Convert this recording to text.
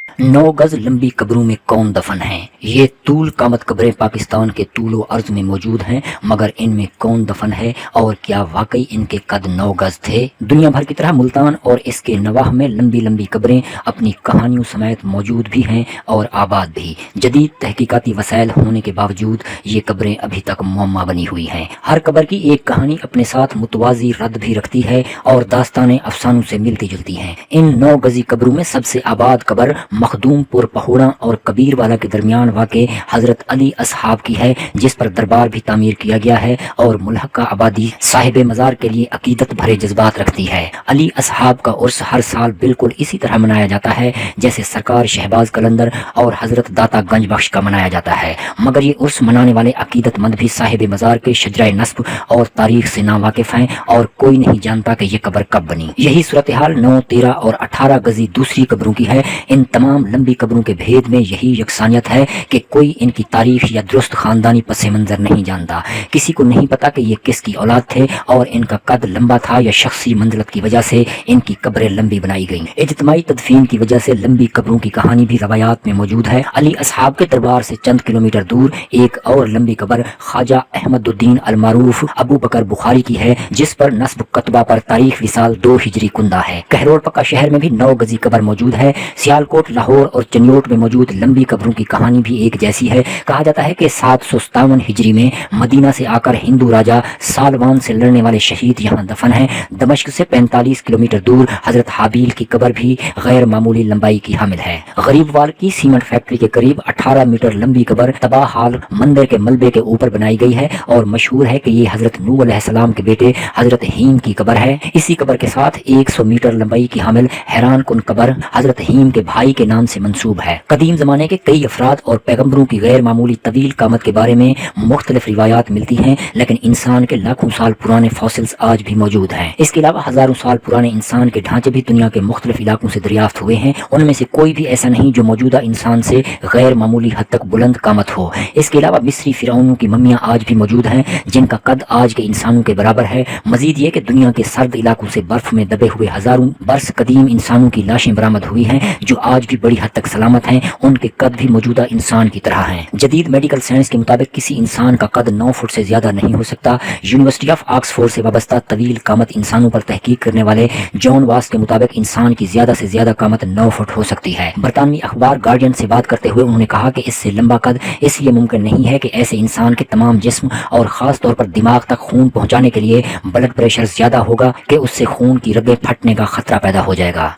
9 गज लंबी कब्रों में कौन दफन है। ये तूल कामत कब्रें पाकिस्तान के तूलो अर्ज में मौजूद हैं, मगर इनमें कौन दफन है और क्या वाकई इनके कद 9 गज थे। दुनिया भर की तरह मुल्तान और इसके नवाह में लंबी लंबी कब्रें अपनी कहानियों समेत मौजूद भी हैं और आबाद भी। जदीद तहकीकाती वसाइल होने के बावजूद ये कब्रें अभी तक मुअम्मा बनी हुई हैं। हर कब्र की एक कहानी अपने साथ मुतवाजी रद्द भी रखती है और दास्तानें अफसानों से मिलती जुलती हैं। इन 9 गजी कब्रों में सबसे आबाद कब्र मखदूमपुर पहोड़ा और कबीर वाला के दरमियान वाक़े हजरत अली असहाब की है, जिस पर दरबार भी तामीर किया गया है और मुल्हका आबादी साहिब मज़ार के लिए अकीदत भरे जज्बात रखती है। अली असहाब का उर्स हर साल बिल्कुल इसी तरह मनाया जाता है जैसे सरकार शहबाज कलंदर और हजरत दाता गंज बख्श का मनाया जाता है, मगर ये उर्स मनाने वाले अकीदतमंद भी साहिब मज़ार के शजरा नस्ब और तारीख से ना वाकिफ हैं और कोई नहीं जानता कि यह कब्र कब बनी। यही सूरत हाल 9, 13 और 18 गजी दूसरी कब्रों की है। इन तमाम लंबी कब्रों के भेद में यही यकसानियत है कि कोई इनकी तारीख या दुरुस्त खानदानी पस मंजर नहीं जानता। किसी को नहीं पता कि ये किसकी औलाद थे और इनका कद लंबा था या शख्सी मंजिलत की वजह से इनकी कब्रें लंबी बनाई गईं। इज्तिमाई तदफीन की वजह से लंबी कब्रों की कहानी भी रवायात में मौजूद है। अली असहाब के दरबार से चंद किलोमीटर दूर एक और लंबी कब्र ख्वाजा अहमदुद्दीन अल मारूफ अबू बकर बुखारी की है, जिस पर नस्ब कतबा पर तारीख विसाल 2 हिजरी कुंदा है। कहरोड़ पक्का शहर में भी 9 गजी कब्र मौजूद है। सियालकोट, लाहौर और चनियोट में मौजूद लंबी कब्रों की कहानी भी एक जैसी है। कहा जाता है कि 757 हिजरी में मदीना से आकर हिंदू राजा सालवान से लड़ने वाले शहीद यहाँ दफन है। दमश्क से 45 किलोमीटर दूर हजरत हाबील की कब्र भी गैर मामूली लंबाई की हामिल है। गरीबवाल की सीमेंट फैक्ट्री के करीब 18 मीटर लंबी कब्र तबाह हाल मंदिर के मलबे के ऊपर बनाई गई है और मशहूर है कि ये हजरत नूह अलैहिस्सलाम के बेटे हजरत हीम की कब्र है। इसी कब्र के साथ 100 मीटर लंबाई की हामिल हैरान कुन कब्र हजरत हीम के भाई के नाम से मंसूब है। कदीम जमाने के कई अफराद और पैगम्बरों की गैर मामूली तवील कामत के बारे में मुख्तलिफ रिवायात मिलती हैं, लेकिन इंसान के लाखों साल पुराने फॉसिल्स आज भी मौजूद हैं। इसके अलावा हजारों साल पुराने इंसान के ढांचे भी दुनिया के मुख्तलिफ इलाकों से दरियाफ्त हुए हैं। उनमें से कोई भी ऐसा नहीं जो मौजूदा इंसान से गैर मामूली हद तक बुलंद कामत हो। इसके अलावा मिस्री फिरौनों की मम्मियाँ आज भी मौजूद हैं, जिनका कद आज के इंसानों के बराबर है। मजीद ये कि दुनिया के सर्द इलाकों से बर्फ में दबे हुए हजारों बरस कदीम इंसानों की लाशें बरामद हुई हैं, जो आज भी बड़ी हद तक सलामत हैं। उनके कद भी मौजूदा इंसान की तरह हैं। जदीद मेडिकल साइंस के मुताबिक किसी इंसान का कद 9 फुट से ज्यादा नहीं हो सकता। यूनिवर्सिटी ऑफ ऑक्सफोर्ड से वाबस्ता तवील कामत इंसानों पर तहकीक करने वाले जॉन वास के मुताबिक इंसान की ज्यादा से ज्यादा कामत 9 फुट हो सकती है। बरतानवी अखबार गार्डियन से बात करते हुए उन्होंने कहा कि इससे लंबा कद इसलिए मुमकिन नहीं है कि ऐसे इंसान के तमाम जिस्म और खास तौर पर दिमाग तक खून पहुंचाने के लिए ब्लड प्रेशर ज्यादा होगा कि उससे खून की रगें फटने का खतरा पैदा हो जाएगा।